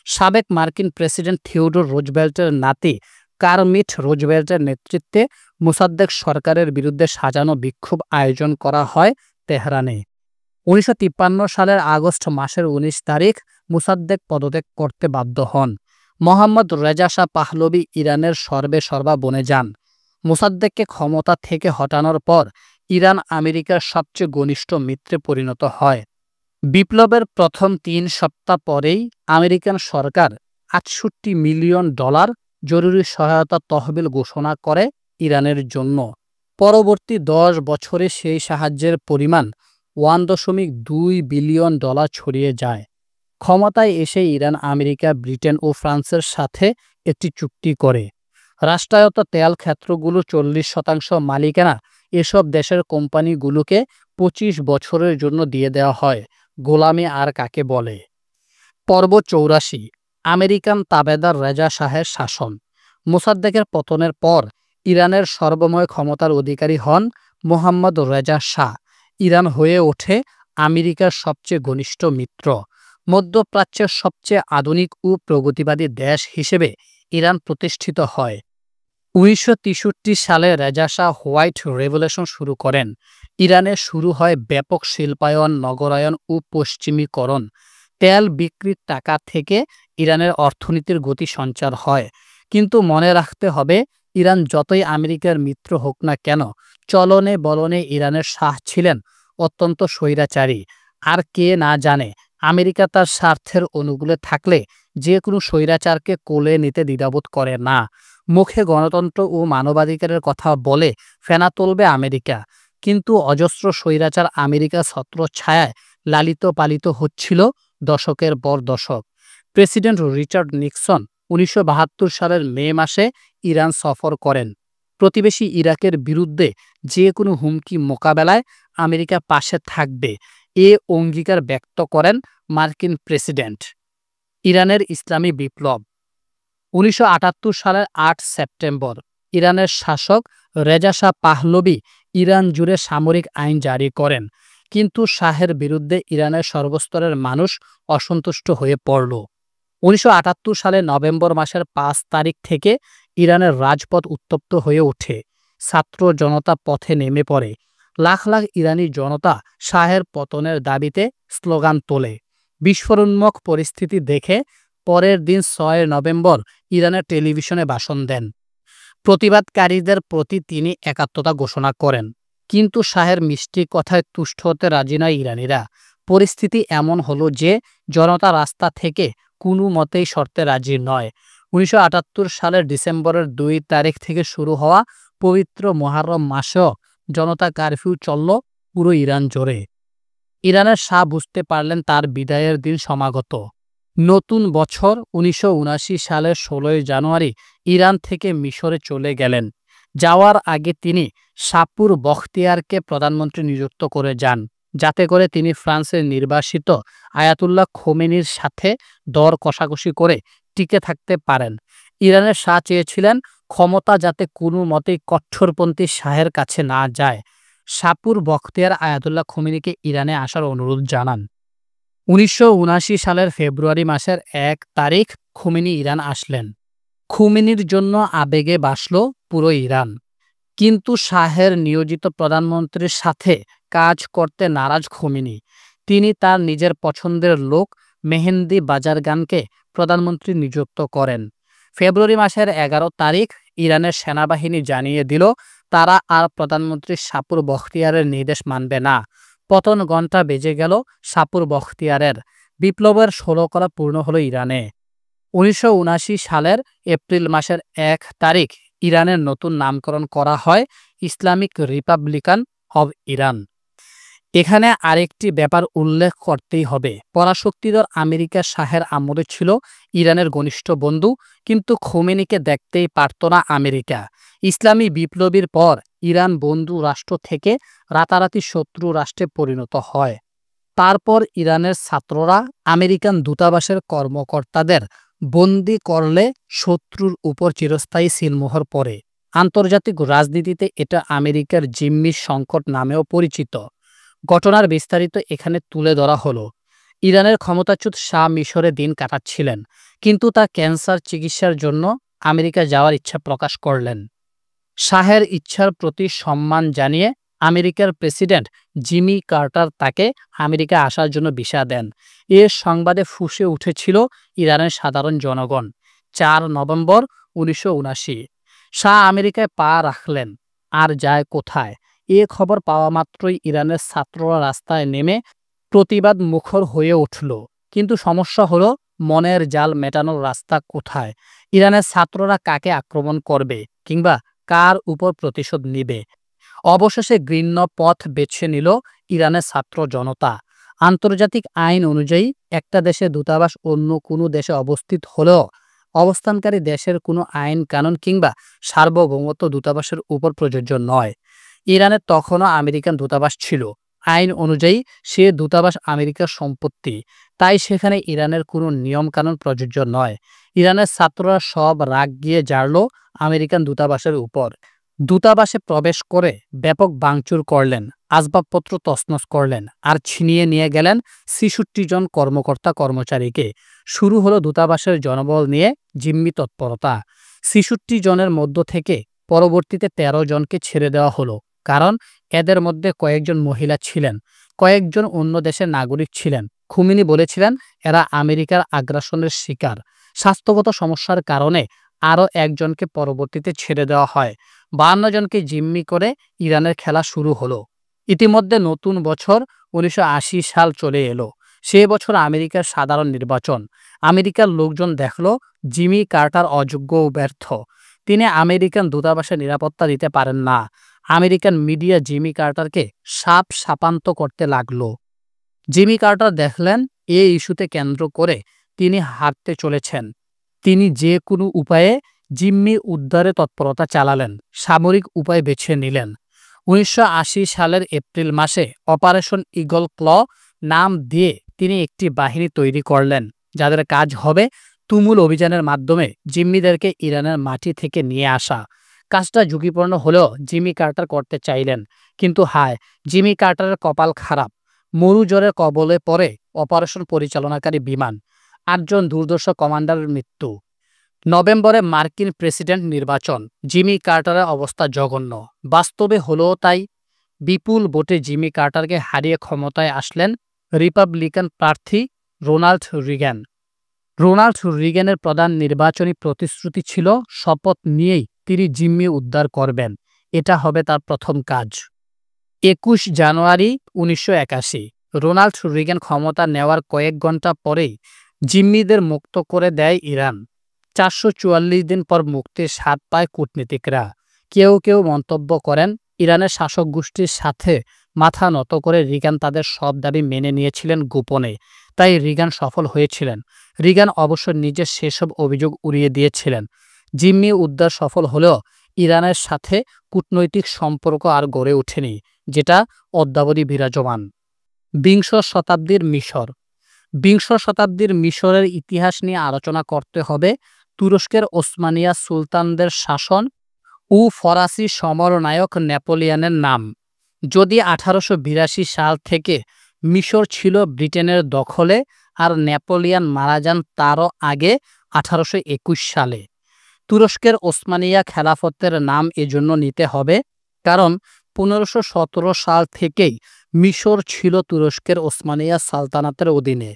সাবেক মার্কিন প্রেসিডেন্ট থিওডোর রুজভেল্টের নাতি কারমিট রুজভেল্টের নেতৃত্বে মোসাদ্দেক সরকারের বিরুদ্ধে সাজানো বিক্ষোভ আয়োজন করা হয় তেহরানে। 1953 সালের আগস্ট মাসের 19 তারিখ মোসাদ্দেক পদত্যাগ করতে বাধ্য হন। মোহাম্মদ রেজা শাহ পাহলভি ইরানের সর্বেসর্বা বনে যান। মোসাদ্দেককে ক্ষমতা থেকে হটানোর পর ইরান আমেরিকার সবচেয়ে ঘনিষ্ঠ মিত্রে পরিণত হয়। বিপ্লবের প্রথম 3 সপ্তাহ পরেই আমেরিকান সরকার $68 মিলিয়ন জরুরি সহায়তা তহবিল ঘোষণা করে ইরানের জন্য। পরবর্তী 10 বছরে সেই সাহায্যের পরিমাণ $1.2 বিলিয়ন ছড়িয়ে যায়। ক্ষমতায় এসে ইরান আমেরিকা, ব্রিটেন ও ফ্রান্সের সাথে একটি চুক্তি করে। রাষ্ট্রায়ত্ত তেল ক্ষেত্রগুলো 40% মালিকানা এসব দেশের কোম্পানিগুলোকে 25 বছরের জন্য দিয়ে দেওয়া হয়। গোলামি আর কাকে বলে? পর্ব 84, আমেরিকান তাবেদার রেজা শাহের শাসন। মোসাদ্দেকের পতনের পর ইরানের সর্বময় ক্ষমতার অধিকারী হন মোহাম্মদ রেজা শাহ। ইরান হয়ে ওঠে আমেরিকার সবচেয়ে ঘনিষ্ঠ মিত্র। মধ্যপ্রাচ্যের সবচেয়ে আধুনিক ও প্রগতিবাদী দেশ হিসেবে ইরান প্রতিষ্ঠিত হয়। 1963 সালে রেজা শাহ হোয়াইট রেভলিউশন শুরু করেন। ইরানে শুরু হয় ব্যাপক শিল্পায়ন, নগরায়ন ও পশ্চিমীকরণ। তেল বিক্রির টাকা থেকে ইরানের অর্থনীতির গতি সঞ্চার হয়। কিন্তু মনে রাখতে হবে, ইরান যতই আমেরিকার মিত্র হোক না কেন, চলনে বলনে ইরানের শাহ ছিলেন অত্যন্ত স্বৈরাচারী। আর কে না জানে, আমেরিকা তার স্বার্থের অনুকূলে থাকলে যে কোনো স্বৈরাচারকে কোলে নিতে দ্বিধাবোধ করে না। মুখে গণতন্ত্র ও মানবাধিকারের কথা বলে ফেনা তুলবে আমেরিকা, কিন্তু অজস্র স্বৈরাচার আমেরিকা ছত্রছায়ায় লালিত পালিত হচ্ছিল দশকের পর দশক। প্রেসিডেন্ট রিচার্ড নিক্সন 1972 সালের মে মাসে ইরান সফর করেন। প্রতিবেশী ইরাকের বিরুদ্ধে যে কোনো হুমকি মোকাবেলায় আমেরিকা পাশে থাকবে এ অঙ্গীকার ব্যক্ত করেন মার্কিন প্রেসিডেন্ট। ইরানের ইসলামী বিপ্লব। 1978 সালের 8 সেপ্টেম্বর ইরানের শাসক রেজা শাহ পাহলভি ইরান জুড়ে সামরিক আইন জারি করেন। কিন্তু শাহের বিরুদ্ধে ইরানের সর্বস্তরের মানুষ অসন্তুষ্ট হয়ে পড়ল। 1978 সালের নভেম্বর মাসের 5 তারিখ থেকে ইরানের রাজপথ উত্তপ্ত হয়ে ওঠে। ছাত্র জনতা পথে নেমে পড়ে। লাখ লাখ ইরানি জনতা শাহের পতনের দাবিতে স্লোগান তোলে। বিস্ফোরণমুখ পরিস্থিতি দেখে পরের দিন ৬ নভেম্বর ইরানের টেলিভিশনে ভাষণ দেন। প্রতিবাদকারীদের প্রতি তিনি একাত্মতা ঘোষণা করেন। কিন্তু শাহের মিষ্টি কথায় তুষ্ট হতে রাজি নয় ইরানিরা। পরিস্থিতি এমন হলো যে জনতা রাস্তা থেকে কোনো মতেই সরতে রাজি নয়। ১৯৭৮ সালের ডিসেম্বরের ২ তারিখ থেকে শুরু হওয়া পবিত্র মুহররম মাসেও জনতা কারফিউ চলল পুরো ইরান জুড়ে। ইরানের শাহ বুঝতে পারলেন তার বিদায়ের দিন সমাগত। নতুন বছর ১৯৭৯ সালের ১৬ জানুয়ারি ইরান থেকে মিশরে চলে গেলেন। যাওয়ার আগে তিনি সাপুর বখতিয়ারকে প্রধানমন্ত্রী নিযুক্ত করে যান, যাতে করে তিনি ফ্রান্সের নির্বাসিত আয়াতুল্লাহ খোমেনির সাথে দর কষাকষি করে টিকে থাকতে পারেন। ইরানের শাহ চেয়েছিলেন ক্ষমতা যাতে কোনো মতেই কট্টরপন্থী শাহের কাছে না যায়। সাপুর বখতিয়ার আয়াতুল্লাহ খোমেনিকে ইরানে আসার অনুরোধ জানান। ১৯৭৯ সালের ফেব্রুয়ারি মাসের ১ তারিখ খোমেনি ইরান আসলেন। খোমেনির জন্য আবেগে ভাসল পুরো ইরান। কিন্তু শাহের নিয়োজিত প্রধানমন্ত্রীর সাথে কাজ করতে নারাজ খোমেনি। তিনি তার নিজের পছন্দের লোক মেহেন্দি বাজারগানকে প্রধানমন্ত্রী নিযুক্ত করেন। ফেব্রুয়ারি মাসের ১১ তারিখ ইরানের সেনাবাহিনী জানিয়ে দিল তারা আর প্রধানমন্ত্রী সাপুর বখতিয়ারের নির্দেশ মানবে না। পতন ঘণ্টা বেজে গেল সাপুর বখতিয়ারের। বিপ্লবের ১৬ কলা পূর্ণ হলো ইরানে। ১৯৭৯ সালের এপ্রিল মাসের ১ তারিখ ইরানের নতুন নামকরণ করা হয় ইসলামিক রিপাবলিকান অব ইরান। এখানে আরেকটি ব্যাপার উল্লেখ করতেই হবে। পরাশক্তিধর আমেরিকা শাহের আমলে ছিল ইরানের ঘনিষ্ঠ বন্ধু, কিন্তু খোমেনিকে দেখতেই পারত না আমেরিকা। ইসলামী বিপ্লবীর পর ইরান বন্ধু রাষ্ট্র থেকে রাতারাতি শত্রু রাষ্ট্রে পরিণত হয়। তারপর ইরানের ছাত্ররা আমেরিকান দূতাবাসের কর্মকর্তাদের বন্দি করলে শত্রুর উপর চিরস্থায়ী সিলমোহর পড়ে। আন্তর্জাতিক রাজনীতিতে এটা আমেরিকার জিম্মি সংকট নামেও পরিচিত। ঘটনার বিস্তারিত এখানে তুলে ধরা হলো। ইরানের ক্ষমতাচ্যুত শাহ মিশরে দিন কাটাচ্ছিলেন, কিন্তু তার ক্যান্সার চিকিৎসার জন্য আমেরিকা যাওয়ার ইচ্ছা প্রকাশ করলেন। শাহের ইচ্ছার প্রতি সম্মান জানিয়ে আমেরিকার প্রেসিডেন্ট জিমি কার্টার তাকে আমেরিকা আসার জন্য ভিসা দেন। এ সংবাদে ফুঁসে উঠেছিল ইরানের সাধারণ জনগণ। ৪ নভেম্বর ১৯৭৯ শাহ আমেরিকায় পা রাখলেন। আর যায় কোথায়? এ খবর পাওয়া মাত্রই ইরানের ছাত্ররা রাস্তায় নেমে প্রতিবাদ মুখর হয়ে উঠল। কিন্তু সমস্যা হলো, মনের জাল মেটানোর রাস্তা কোথায়? ইরানের ছাত্ররা কাকে আক্রমণ করবে কিংবা কার উপর প্রতিশোধ নিবে? অবশেষে ঘৃণ্য পথ বেছে নিল ইরানের ছাত্র জনতা। আন্তর্জাতিক আইন অনুযায়ী একটা দেশে দূতাবাস অন্য কোনো দেশে অবস্থিত হলেও অবস্থানকারী দেশের কোনো আইন কানুন কিংবা সার্বভৌমত্ব দূতাবাসের উপর প্রযোজ্য নয়। ইরানে তখনও আমেরিকান দূতাবাস ছিল। আইন অনুযায়ী সে দূতাবাস আমেরিকার সম্পত্তি, তাই সেখানে ইরানের কোনো নিয়মকানুন প্রযোজ্য নয়। ইরানের ছাত্ররা সব রাগ গিয়ে ঝাড়ল আমেরিকান দূতাবাসের উপর। দূতাবাসে প্রবেশ করে ব্যাপক ভাঙচুর করলেন, আসবাবপত্র তছনছ করলেন আর ছিনিয়ে নিয়ে গেলেন ৬৬ জন কর্মকর্তা কর্মচারীকে। শুরু হলো দূতাবাসের জনবল নিয়ে জিম্মি তৎপরতা। ৬৬ জনের মধ্য থেকে পরবর্তীতে ১৩ জনকে ছেড়ে দেওয়া হলো, কারণ এদের মধ্যে কয়েকজন মহিলা ছিলেন, কয়েকজন অন্য দেশের নাগরিক ছিলেন। খোমেনি বলেছিলেন এরা আমেরিকার আগ্রাসনের শিকার। স্বাস্থ্যগত সমস্যার কারণে আরও একজনকে পরবর্তীতে ছেড়ে দেওয়া হয়। ৫২ জনকে জিম্মি করে ইরানের খেলা শুরু হলো। ইতিমধ্যে নতুন বছর ১৯৮০ সাল চলে এলো। সে বছর আমেরিকার সাধারণ নির্বাচন। আমেরিকার লোকজন দেখল জিমি কার্টার অযোগ্য ও ব্যর্থ। তিনি আমেরিকান দূতাবাসে নিরাপত্তা দিতে পারেন না। আমেরিকান মিডিয়া জিমি কার্টারকে সাপ সাপান্ত করতে লাগলো। জিমি কার্টার দেখলেন এই ইস্যুতে কেন্দ্র করে তিনি হারতে চলেছেন। তিনি যে কোনো উপায়ে জিম্মি উদ্ধারে তৎপরতা চালালেন, সামরিক উপায় বেছে নিলেন। ১৯৮০ সালের এপ্রিল মাসে অপারেশন ঈগল ক্ল নাম দিয়ে তিনি একটি বাহিনী তৈরি করলেন, যাদের কাজ হবে তুমুল অভিযানের মাধ্যমে জিম্মিদেরকে ইরানের মাটি থেকে নিয়ে আসা। কাজটা ঝুঁকিপূর্ণ হলেও জিমি কার্টার করতে চাইলেন, কিন্তু হায়, জিমি কার্টারের কপাল খারাপ। মরুজ্বরের কবলে পড়ে অপারেশন পরিচালনাকারী বিমান। ৮ জন দুর্ধর্ষ কমান্ডারের মৃত্যু। নভেম্বরে মার্কিন প্রেসিডেন্ট নির্বাচন, জিমি কার্টারের অবস্থা জঘন্য। বাস্তবে হলো তাই। বিপুল ভোটে জিমি কার্টারকে হারিয়ে ক্ষমতায় আসলেন রিপাবলিকান প্রার্থী রোনাল্ড রিগ্যান। রোনাল্ড রিগ্যানের প্রধান নির্বাচনী প্রতিশ্রুতি ছিল শপথ নিয়েই তিনি জিম্মি উদ্ধার করবেন। এটা হবে তার প্রথম কাজ। ২১ জানুয়ারি ১৯৮১ রোনাল্ড রিগ্যান ক্ষমতা নেওয়ার কয়েক ঘন্টা পরেই জিম্মিদের মুক্ত করে দেয় ইরান। ৪৪৪ দিন পর মুক্তির স্বাদ পায় কূটনীতিকরা। কেউ কেউ মন্তব্য করেন, ইরানের শাসক গোষ্ঠীর সাথে মাথা নত করে রিগ্যান তাদের সব দাবি মেনে নিয়েছিলেন গোপনে, তাই রিগ্যান সফল হয়েছিলেন। রিগ্যান অবশ্য নিজের সেসব অভিযোগ উড়িয়ে দিয়েছিলেন। জিম্মি উদ্ধার সফল হলেও ইরানের সাথে কূটনৈতিক সম্পর্ক আর গড়ে ওঠেনি, যেটা অদ্যাবধি বিরাজমান। বিংশ শতাব্দীর মিশর। বিংশ শতাব্দীর মিশরের ইতিহাস নিয়ে আলোচনা করতে হবে তুরস্কের ওসমানিয়া সুলতানদের শাসন ও ফরাসি সমরনায়ক নেপোলিয়নের নাম। যদি ১৮৮২ সাল থেকে মিশর ছিল ব্রিটেনের দখলে আর নেপোলিয়ন মারা যান তারও আগে ১৮২১ সালে। তুরস্কের ওসমানিয়া খেলাফতের নাম এজন্য নিতে হবে কারণ ১৫১৭ সাল থেকেই মিশর ছিল তুরস্কের ওসমানিয়া সালতানাতের অধীনে।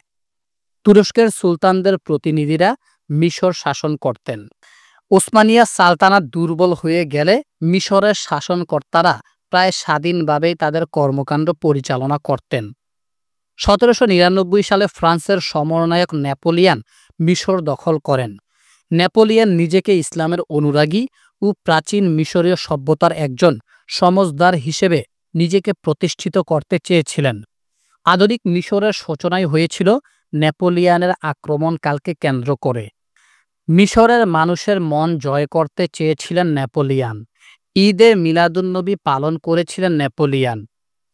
তুরস্কের সুলতানদের প্রতিনিধিরা মিশর শাসন করতেন। ওসমানিয়া সালতানাত দুর্বল হয়ে গেলে মিশরের শাসনকর্তারা প্রায় স্বাধীনভাবেই তাদের কর্মকাণ্ড পরিচালনা করতেন। ১৭৯৯ সালে ফ্রান্সের সমরনায়ক নেপোলিয়ন মিশর দখল করেন। নেপোলিয়ন নিজেকে ইসলামের অনুরাগী ও প্রাচীন মিশরীয় সভ্যতার একজন সমজদার হিসেবে নিজেকে প্রতিষ্ঠিত করতে চেয়েছিলেন। আধুনিক মিশরের সূচনাই হয়েছিল নেপোলিয়নের আক্রমণকালকে কেন্দ্র করে। মিশরের মানুষের মন জয় করতে চেয়েছিলেন নেপোলিয়ন। ঈদে মিলাদুন্নবী পালন করেছিলেন নেপোলিয়ন।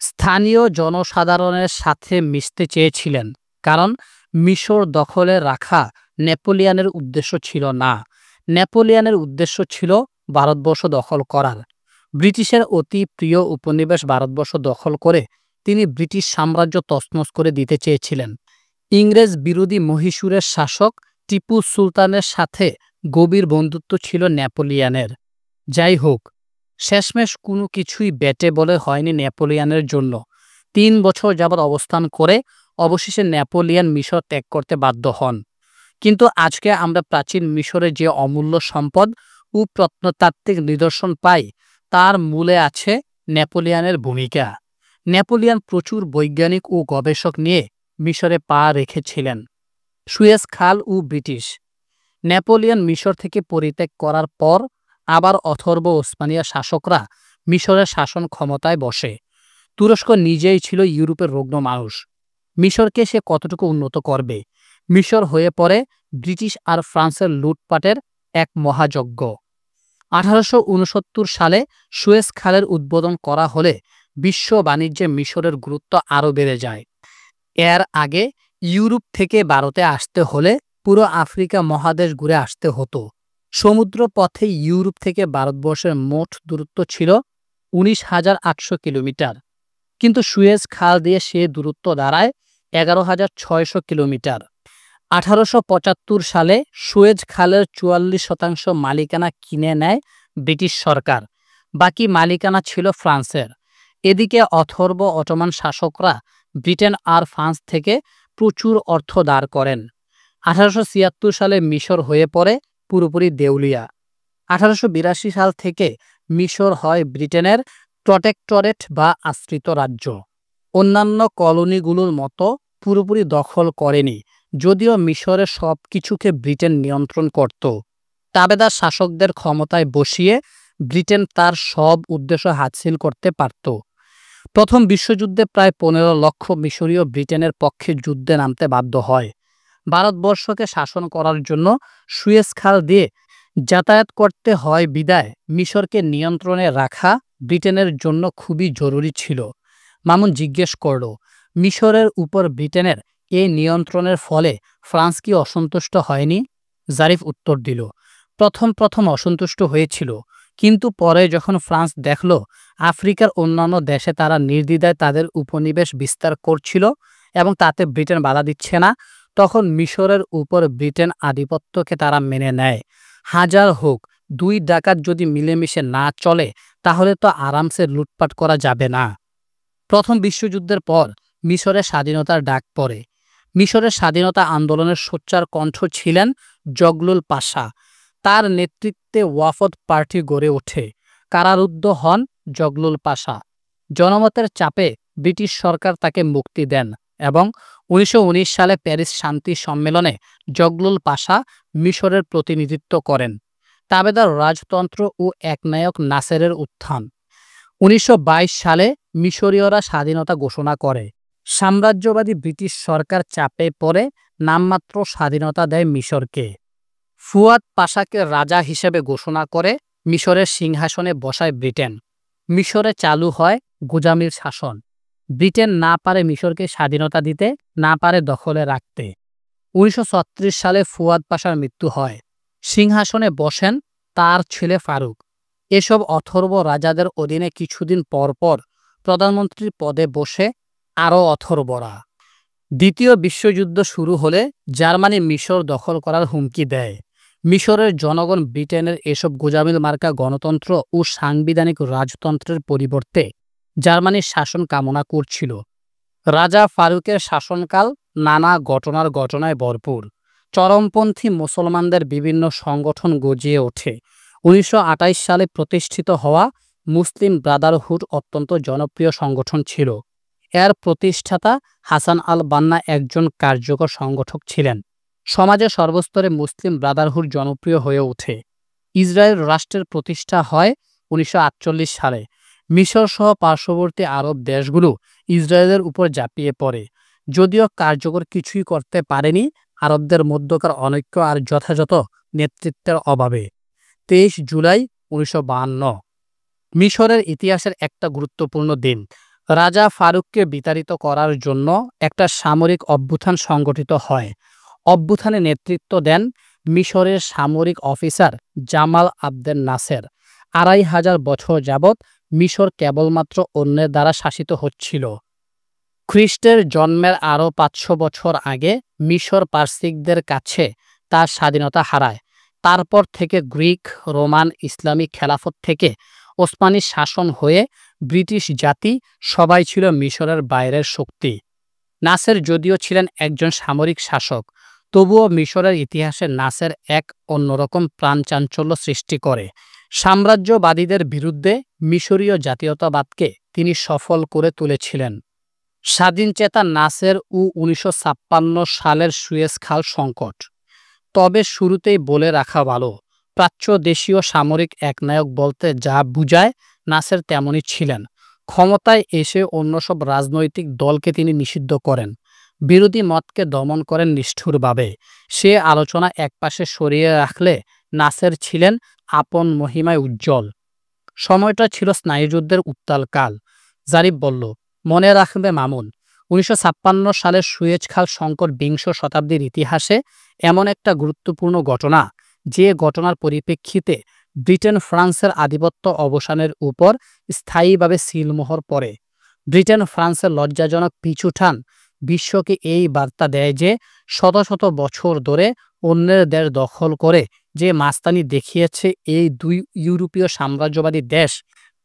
স্থানীয় জনসাধারণের সাথে মিশতে চেয়েছিলেন, কারণ মিশর দখলে রাখা নেপোলিয়নের উদ্দেশ্য ছিল না। নেপোলিয়নের উদ্দেশ্য ছিল ভারতবর্ষ দখল করার। ব্রিটিশের অতি প্রিয় উপনিবেশ ভারতবর্ষ দখল করে তিনি ব্রিটিশ সাম্রাজ্য তছনছ করে দিতে চেয়েছিলেন। ইংরেজ বিরোধী মহীশূরের শাসক টিপু সুলতানের সাথে গভীর বন্ধুত্ব ছিল নেপোলিয়নের। যাই হোক, শেষমেশ কোনো কিছুই বেটে বলে হয়নি নেপোলিয়নের জন্য। ৩ বছর যাবৎ অবস্থান করে অবশেষে নেপোলিয়ন মিশর ত্যাগ করতে বাধ্য হন। কিন্তু আজকে আমরা প্রাচীন মিশরে যে অমূল্য সম্পদ ও প্রত্নতাত্ত্বিক নিদর্শন পাই তার মূলে আছে নেপোলিয়নের ভূমিকা। নেপোলিয়ন প্রচুর বৈজ্ঞানিক ও গবেষক নিয়ে মিশরে পা রেখেছিলেন। সুয়েজ খাল ও ব্রিটিশ। নেপোলিয়ন মিশর থেকে পরিত্যাগ করার পর আবার অথর্ব ওসমানিয়া শাসকরা মিশরের শাসন ক্ষমতায় বসে। তুরস্ক নিজেই ছিল ইউরোপের রুগ্ন মানুষ। মিশরকে সে কতটুকু উন্নত করবে? মিশর হয়ে পড়ে ব্রিটিশ আর ফ্রান্সের লুটপাটের এক মহাযজ্ঞ। ১৮৬৯ সালে সুয়েজ খালের উদ্বোধন করা হলে বিশ্ব বাণিজ্যে মিশরের গুরুত্ব আরও বেড়ে যায়। এর আগে ইউরোপ থেকে ভারতে আসতে হলে পুরো আফ্রিকা মহাদেশ ঘুরে আসতে হতো। সমুদ্র পথে ইউরোপ থেকে ভারতবর্ষের মোট দূরত্ব ছিল ১৯,৮০০ কিলোমিটার, কিন্তু সুয়েজ খাল দিয়ে সে দূরত্ব দাঁড়ায় ১১,৬০০ কিলোমিটার। ১৮৭৫ সালে সুয়েজ খালের ৪৪% মালিকানা কিনে নেয় ব্রিটিশ সরকার, বাকি মালিকানা ছিল ফ্রান্সের। এদিকে অথর্ব অটোমান শাসকরা ব্রিটেন আর ফ্রান্স থেকে প্রচুর অর্থ ধার করেন। ১৮৭৬ সালে মিশর হয়ে পড়ে পুরোপুরি দেউলিয়া। ১৮৮২ সাল থেকে মিশর হয় ব্রিটেনের প্রটেক্টরেট বা আশ্রিত রাজ্য। অন্যান্য কলোনিগুলোর মতো পুরোপুরি দখল করেনি, যদিও মিশরের সব কিছুকে ব্রিটেন নিয়ন্ত্রণ করত। তাবেদার শাসকদের ক্ষমতায় বসিয়ে ব্রিটেন তার সব উদ্দেশ্য হাসিল করতে পারত। প্রথম বিশ্বযুদ্ধে প্রায় ১৫ লক্ষ মিশরীয় ব্রিটেনের পক্ষে যুদ্ধে নামতে বাধ্য হয়। ভারতবর্ষকে শাসন করার জন্য সুয়েজ খাল দিয়ে যাতায়াত করতে হয় বিদায় মিশরকে নিয়ন্ত্রণে রাখা ব্রিটেনের জন্য খুবই জরুরি ছিল। মামুন জিজ্ঞেস করল, মিশরের উপর ব্রিটেনের এই নিয়ন্ত্রণের ফলে ফ্রান্স কি অসন্তুষ্ট হয়নি? জারিফ উত্তর দিল, প্রথম অসন্তুষ্ট হয়েছিল, কিন্তু পরে যখন ফ্রান্স দেখল আফ্রিকার অন্যান্য দেশে তারা নির্দ্বিধায় তাদের উপনিবেশ বিস্তার করছিল এবং তাতে ব্রিটেন বাধা দিচ্ছে না, তখন মিশরের উপর ব্রিটেন আধিপত্যকে তারা মেনে নেয়। হাজার হোক, দুই ডাকাত যদি মিলেমিশে না চলে তাহলে তো আরামসে লুটপাট করা যাবে না। প্রথম বিশ্বযুদ্ধের পর মিশরের স্বাধীনতার ডাক পড়ে। মিশরের স্বাধীনতা আন্দোলনের সোচ্চার কণ্ঠ ছিলেন জগলুল পাশা। তার নেতৃত্বে ওয়াফদ পার্টি গড়ে ওঠে। কারারুদ্ধ হন জগলুল পাশা। জনমতের চাপে ব্রিটিশ সরকার তাকে মুক্তি দেন এবং ১৯১৯ সালে প্যারিস শান্তি সম্মেলনে জগলুল পাশা মিশরের প্রতিনিধিত্ব করেন। তাবেদার রাজতন্ত্র ও একনায়ক নাসেরের উত্থান। ১৯২২ সালে মিশরীয়রা স্বাধীনতা ঘোষণা করে। সাম্রাজ্যবাদী ব্রিটিশ সরকার চাপে পড়ে নামমাত্র স্বাধীনতা দেয় মিশরকে। ফুয়াদ পাশাকে রাজা হিসেবে ঘোষণা করে মিশরের সিংহাসনে বসায় ব্রিটেন। মিশরে চালু হয় গোজামির শাসন। ব্রিটেন না পারে মিশরকে স্বাধীনতা দিতে, না পারে দখলে রাখতে। ১৯৩৬ সালে ফুয়াদ পাশার মৃত্যু হয়। সিংহাসনে বসেন তার ছেলে ফারুক। এসব অথর্ব রাজাদের অধীনে কিছুদিন পর পর প্রধানমন্ত্রীর পদে বসে আরও অথর্বরা। দ্বিতীয় বিশ্বযুদ্ধ শুরু হলে জার্মানি মিশর দখল করার হুমকি দেয়। মিশরের জনগণ ব্রিটেনের এসব গোজামিল মার্কা গণতন্ত্র ও সাংবিধানিক রাজতন্ত্রের পরিবর্তে জার্মানির শাসন কামনা করছিল। রাজা ফারুকের শাসনকাল নানা ঘটনায় ভরপুর। চরমপন্থী মুসলমানদের বিভিন্ন সংগঠন গজিয়ে ওঠে। ১৯২৮ সালে প্রতিষ্ঠিত হওয়া মুসলিম ব্রাদারহুড অত্যন্ত জনপ্রিয় সংগঠন ছিল। এর প্রতিষ্ঠাতা হাসান আল বান্না একজন কার্যকর সংগঠক ছিলেন। সমাজের সর্বস্তরে মুসলিম ব্রাদারহুড জনপ্রিয় হয়ে ওঠে। ইসরায়েল রাষ্ট্রের প্রতিষ্ঠা হয় ১৯৪৮ সালে। মিশর সহ পার্শ্ববর্তী আরব দেশগুলো ইসরায়েলের উপর ঝাঁপিয়ে পড়ে। যদিও কার্যকর কিছুই করতে পারেনি আরবদের মধ্যকার অনৈক্য আর যথাযথ নেতৃত্বের অভাবে। ২৩ জুলাই ১৯৫২ মিশরের ইতিহাসের একটা গুরুত্বপূর্ণ দিন। রাজা ফারুককে বিতাড়িত করার জন্য একটা সামরিক অভ্যুত্থান সংগঠিত হয়। অভ্যুত্থানে নেতৃত্ব দেন মিশরের সামরিক অফিসার জামাল আবদেল নাসের। ২৫০০ বছর যাবৎ মিশর কেবলমাত্র অন্যের দ্বারা শাসিত হচ্ছিল। খ্রিস্টের জন্মের আরও ৫০০ বছর আগে মিশর পার্সিকদের কাছে তার স্বাধীনতা হারায়। তারপর থেকে গ্রিক, রোমান, ইসলামিক খেলাফত থেকে ওসমানী শাসন হয়ে ব্রিটিশ জাতি সবাই ছিল মিশরের বাইরের শক্তি। নাসের যদিও ছিলেন একজন সামরিক শাসক, তবুও মিশরের ইতিহাসে নাসের এক অন্যরকম প্রাণচাঞ্চল্য সৃষ্টি করে। সাম্রাজ্যবাদীদের বিরুদ্ধে মিশরীয় জাতীয়তাবাদকে তিনি সফল করে তুলেছিলেন। স্বাধীনচেতা নাসের ও ১৯৫৬ সালের সুয়েজ খাল সংকট। তবে শুরুতেই বলে রাখা ভালো, প্রাচ্য দেশীয় সামরিক একনায়ক বলতে যা বুঝায় নাসের তেমনই ছিলেন। ক্ষমতায় এসে অন্য সব রাজনৈতিক দলকে তিনি নিষিদ্ধ করেন। বিরোধী মতকে দমন করেন নিষ্ঠুরভাবে। সে আলোচনা একপাশে সরিয়ে রাখলে নাসের ছিলেন আপন মহিমায় উজ্জ্বল। সময়টা ছিল স্নায়ুযুদ্ধের উত্তাল কাল। জারিফ বলল, মনে রাখবে মামুন, ১৯৫৬ সালের সুয়েজ খাল সংকট বিংশ শতাব্দীর ইতিহাসে এমন একটা গুরুত্বপূর্ণ ঘটনা, যে ঘটনার পরিপ্রেক্ষিতে ব্রিটেন ফ্রান্সের আধিপত্য অবসানের উপর স্থায়ীভাবে সিলমোহর পড়ে। ব্রিটেন ফ্রান্সের লজ্জাজনক পিছুটান বিশ্বকে এই বার্তা দেয় যে শত শত বছর ধরে অন্যের দেশ দখল করে যে মাস্তানি দেখিয়েছে এই দুই ইউরোপীয় সাম্রাজ্যবাদী দেশ,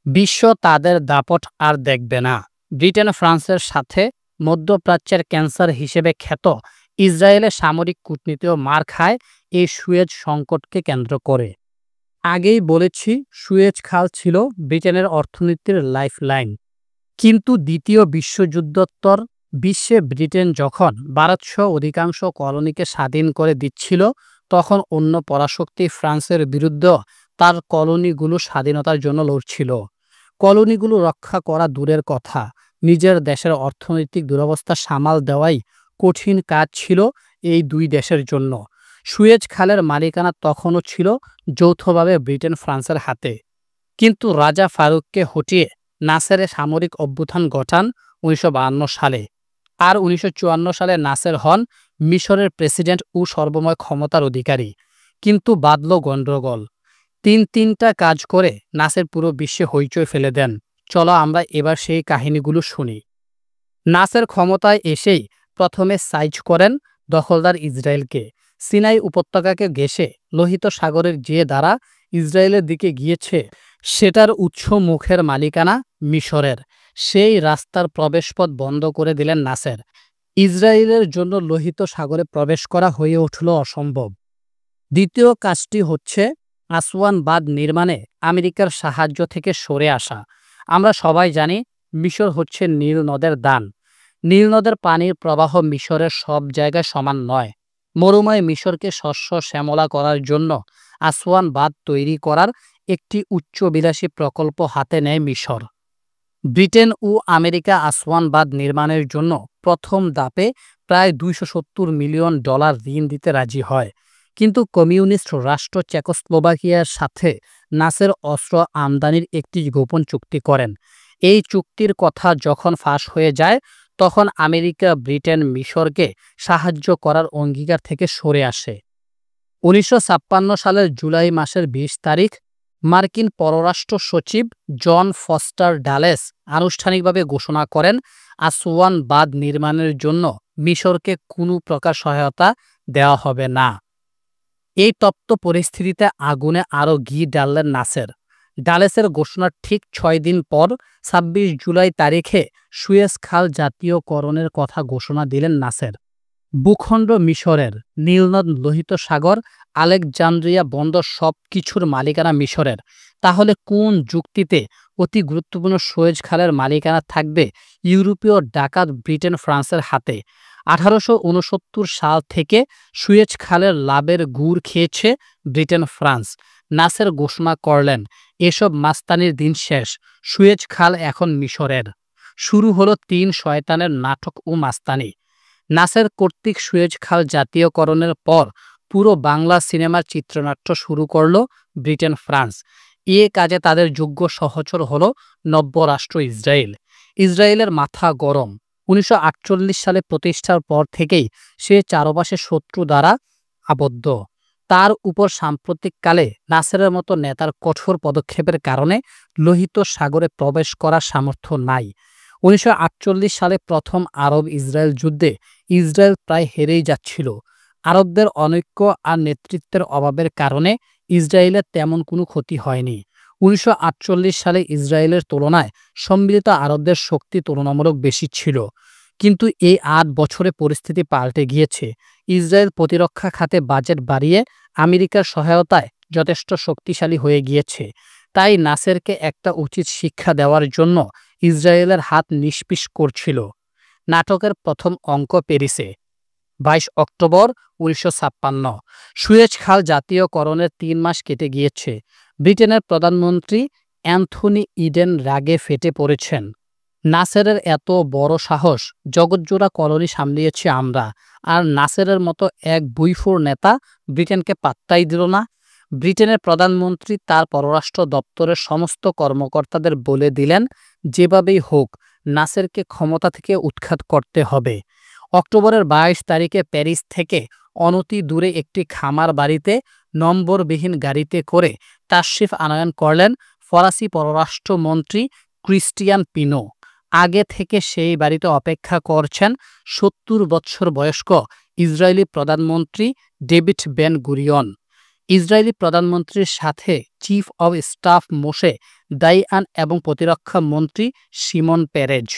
বিশ্ব তাদের দাপট আর দেখবে না। ব্রিটেন ফ্রান্সের সাথে মধ্যপ্রাচ্যের ক্যান্সার হিসেবে খ্যাত ইসরায়েলের সামরিক কূটনীতিও মার খায় এই সুয়েজ সংকটকে কেন্দ্র করে। আগেই বলেছি, সুয়েজ খাল ছিল ব্রিটেনের অর্থনীতির লাইফলাইন। কিন্তু দ্বিতীয় বিশ্বযুদ্ধোত্তর বিশ্বে ব্রিটেন যখন ভারতসহ অধিকাংশ কলোনিকে স্বাধীন করে দিচ্ছিল, তখন অন্য পরাশক্তি ফ্রান্সের বিরুদ্ধে তার কলোনিগুলো স্বাধীনতার জন্য লড়ছিল। কলোনিগুলো রক্ষা করা দূরের কথা, নিজের দেশের অর্থনৈতিক দুরবস্থা সামাল দেওয়াই কঠিন কাজ ছিল এই দুই দেশের জন্য। সুয়েজ খালের মালিকানা তখনও ছিল যৌথভাবে ব্রিটেন ফ্রান্সের হাতে। কিন্তু রাজা ফারুককে হটিয়ে নাসেরের সামরিক অভ্যুত্থান ঘটান ১৯৫২ সালে। আর ১৯৫৪ সালে নাসের হন মিশরের প্রেসিডেন্ট ও সর্বময় ক্ষমতার অধিকারী। কিন্তু বাধল গন্ডগোল। তিনটা কাজ করে নাসের পুরো বিশ্বে হইচই ফেলে দেন। চলো আমরা এবার সেই কাহিনীগুলো শুনি। নাসের ক্ষমতায় এসেই প্রথমে সাইজ করেন দখলদার ইসরায়েলকে। সিনাই উপত্যকাকে ঘেঁষে লোহিত সাগরের যে দ্বারা ইসরায়েলের দিকে গিয়েছে সেটার উৎস মুখের মালিকানা মিশরের। সেই রাস্তার প্রবেশপথ বন্ধ করে দিলেন নাসের। ইসরায়েলের জন্য লোহিত সাগরে প্রবেশ করা হয়ে উঠল অসম্ভব। দ্বিতীয় কাজটি হচ্ছে আসওয়ান বাঁধ নির্মাণে আমেরিকার সাহায্য থেকে সরে আসা। আমরা সবাই জানি মিশর হচ্ছে নীল নদের দান। নীল নদের পানির প্রবাহ মিশরের সব জায়গায় সমান নয়। মরুময় মিশরকে শস্য শ্যামলা করার জন্য আসওয়ান বাঁধ তৈরি করার একটি উচ্চবিলাসী প্রকল্প হাতে নেয় মিশর। ব্রিটেন ও আমেরিকা আসওয়ান বাঁধ নির্মাণের জন্য প্রথম ধাপে প্রায় $270 মিলিয়ন ঋণ দিতে রাজি হয়। কিন্তু কমিউনিস্ট রাষ্ট্র চেকোস্লোভাকিয়ার সাথে নাসের অস্ত্র আমদানির একটি গোপন চুক্তি করেন। এই চুক্তির কথা যখন ফাঁস হয়ে যায় তখন আমেরিকা ব্রিটেন মিশরকে সাহায্য করার অঙ্গীকার থেকে সরে আসে। 1956 সালের জুলাই মাসের 20 তারিখ মার্কিন পররাষ্ট্র সচিব জন ফস্টার ডালেস আনুষ্ঠানিকভাবে ঘোষণা করেন আসওয়ান বাঁধ নির্মাণের জন্য মিশরকে কোনো প্রকার সহায়তা দেওয়া হবে না। এই তপ্ত পরিস্থিতিতে আগুনে আরও ঘি ঢাললেন নাসের। ডালেসের ঘোষণার ঠিক 6 দিন পর 26 জুলাই তারিখে সুয়েজ খাল জাতীয়করণের কথা ঘোষণা দিলেন নাসের। ভূখণ্ড মিশরের, নীলনদ লোহিত সাগর, আলেকজান্দ্রিয়া বন্দর সবকিছুর মালিকানা মিশরের। তাহলে কোন যুক্তিতে অতি গুরুত্বপূর্ণ সুয়েজ খালের মালিকানা থাকবে ইউরোপীয় ডাকাত ব্রিটেন ফ্রান্সের হাতে? 1869 সাল থেকে সুয়েজ খালের লাভের গুড় খেয়েছে ব্রিটেন ফ্রান্স। নাসের ঘোষণা করলেন এসব মাস্তানির দিন শেষ, সুয়েজ খাল এখন মিশরের। শুরু হলো 3 শয়তানের নাটক ও মাস্তানি। নাসের কর্তৃক সুয়েজ খাল জাতীয়করণের পর পুরো বাংলা সিনেমার চিত্রনাট্য শুরু করল ব্রিটেন ফ্রান্স। এ কাজে তাদের যোগ্য সহচর হল নব্য রাষ্ট্র ইসরায়েল। ইসরায়েলের মাথা গরম। 1948 সালে প্রতিষ্ঠার পর থেকেই সে চারপাশে শত্রু দ্বারা আবদ্ধ। তার উপর সাম্প্রতিককালে নাসেরের মতো নেতার কঠোর পদক্ষেপের কারণে লোহিত সাগরে প্রবেশ করার সামর্থ্য নাই। 1948 সালে প্রথম আরব ইসরায়েল যুদ্ধে ইসরায়েল প্রায় হেরেই যাচ্ছিল। আরবদের অনৈক্য আর নেতৃত্বের অভাবের কারণে ইসরায়েলের তেমন কোনো ক্ষতি হয়নি। 1948 সালে ইসরায়েলের তুলনায় সম্মিলিত আরবদের শক্তি তুলনামূলক বেশি ছিল। কিন্তু এই 8 বছরে পরিস্থিতি পাল্টে গিয়েছে। ইসরায়েল প্রতিরক্ষা খাতে বাজেট বাড়িয়ে আমেরিকার সহায়তায় যথেষ্ট শক্তিশালী হয়ে গিয়েছে। তাই নাসেরকে একটা উচিত শিক্ষা দেওয়ার জন্য ইসরায়েলের হাত নিষ্পিস করছিল। নাটকের প্রথম অঙ্ক প্যারিসে, 22 অক্টোবর 1956। সুয়েজ খাল জাতীয়করণের 3 মাস কেটে গিয়েছে। ব্রিটেনের প্রধানমন্ত্রী অ্যান্থনি ইডেন রাগে ফেটে পড়েছেন। নাসেরের এত বড় সাহস, জগৎজোড়া কলোনি সামলিয়েছি আমরা, আর নাসেরের মতো এক বুইফোর নেতা ব্রিটেনকে পাত্তাই দিল না। ব্রিটেনের প্রধানমন্ত্রী তার পররাষ্ট্র দপ্তরের সমস্ত কর্মকর্তাদের বলে দিলেন যেভাবেই হোক নাসেরকে ক্ষমতা থেকে উৎখাত করতে হবে। অক্টোবরের 22 তারিখে প্যারিস থেকে অনতি দূরে একটি খামার বাড়িতে নম্বরবিহীন গাড়িতে করে তাশরিফ আনয়ন করলেন ফরাসি পররাষ্ট্রমন্ত্রী ক্রিস্টিয়ান পিনো। আগে থেকে সেই বাড়িতে অপেক্ষা করছেন 70 বছর বয়স্ক ইসরায়েলি প্রধানমন্ত্রী ডেভিড বেন গুরিয়ন। ইসরায়েলি প্রধানমন্ত্রীর সাথে chief of staff Moshe Daiyan এবং প্রতিরক্ষা মন্ত্রী শিমন পেরেজ।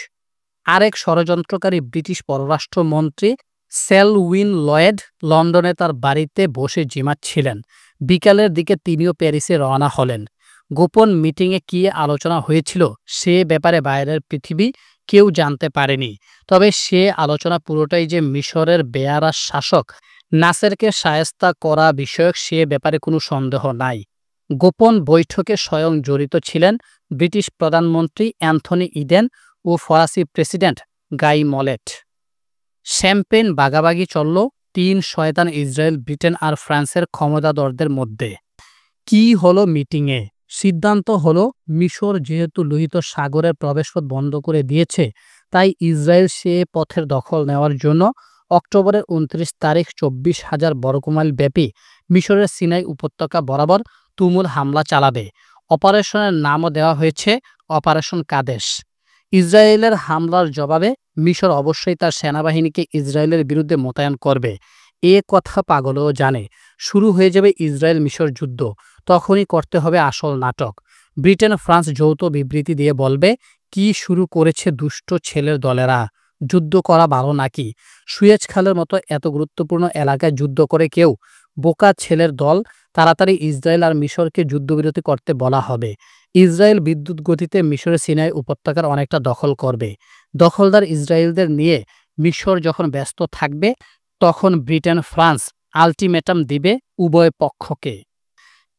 আরেক ষড়যন্ত্রকারী ব্রিটিশ পররাষ্ট্রমন্ত্রী সেলউইন লয়েড লন্ডনে তার বাড়িতে বসে জিমাচ্ছিলেন। বিকালের দিকে তিনিও প্যারিসে রওনা হলেন। গোপন মিটিংয়ে কী আলোচনা হয়েছিল সে ব্যাপারে বাইরের পৃথিবী কেউ জানতে পারেনি। তবে সে আলোচনা পুরোটাই যে মিশরের বেয়ারার শাসক নাসেরকে শায়েস্তা করা বিষয়ক সে ব্যাপারে কোনো সন্দেহ নাই। গোপন বৈঠকে স্বয়ং জড়িত ছিলেন ব্রিটিশ প্রধানমন্ত্রী অ্যান্থনি ইডেন ও ফরাসি প্রেসিডেন্ট গাই মলেট। শ্যাম্পেন বাগাবাগি চলল 3 শয়তান ইসরায়েল, ব্রিটেন আর ফ্রান্সের ক্ষমতাধরদের মধ্যে। কি হলো মিটিংয়ে? সিদ্ধান্ত হলো মিশর যেহেতু লোহিত সাগরের প্রবেশপথ বন্ধ করে দিয়েছে, তাই ইসরায়েল সে পথের দখল নেওয়ার জন্য অক্টোবরের 29 তারিখ 24,000 বর্গমাইল ব্যাপী মিশরের সিনাই উপত্যকা বরাবর তুমুল হামলা চালাবে। অপারেশনের নামও দেওয়া হয়েছে অপারেশন কাদেশ। ইসরায়েলের হামলার জবাবে মিশর অবশ্যই তার সেনাবাহিনীকে ইসরায়েলের বিরুদ্ধে মোতায়েন করবে। এ কথা পাগলও জানে। শুরু হয়ে যাবে ইসরায়েল মিশর যুদ্ধ, তখনই করতে হবে আসল নাটক। ব্রিটেন ফ্রান্স যৌথ বিবৃতি দিয়ে বলবে, কি শুরু করেছে দুষ্ট ছেলের দলেরা, যুদ্ধ করা ভালো নাকি? সুয়েজ খালের মতো এত গুরুত্বপূর্ণ এলাকায় যুদ্ধ করে কেউ? বোকা ছেলের দল। তাড়াতাড়ি ইসরায়েল আর মিশরকে যুদ্ধবিরতি করতে বলা হবে। ইসরায়েল বিদ্যুৎ গতিতে মিশরের সিনাই উপত্যকার অনেকটা দখল করবে। দখলদার ইসরায়েলদের নিয়ে মিশর যখন ব্যস্ত থাকবে, তখন ব্রিটেন ফ্রান্স আলটিমেটাম দিবে উভয় পক্ষকে।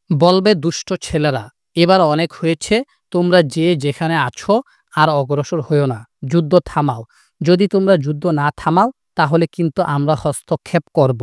বলবে, দুষ্ট ছেলেরা, এবার অনেক হয়েছে, তোমরা যে যেখানে আছো আর অগ্রসর হইও না, যুদ্ধ থামাও। যদি তোমরা যুদ্ধ না থামাও, তাহলে কিন্তু আমরা হস্তক্ষেপ করব।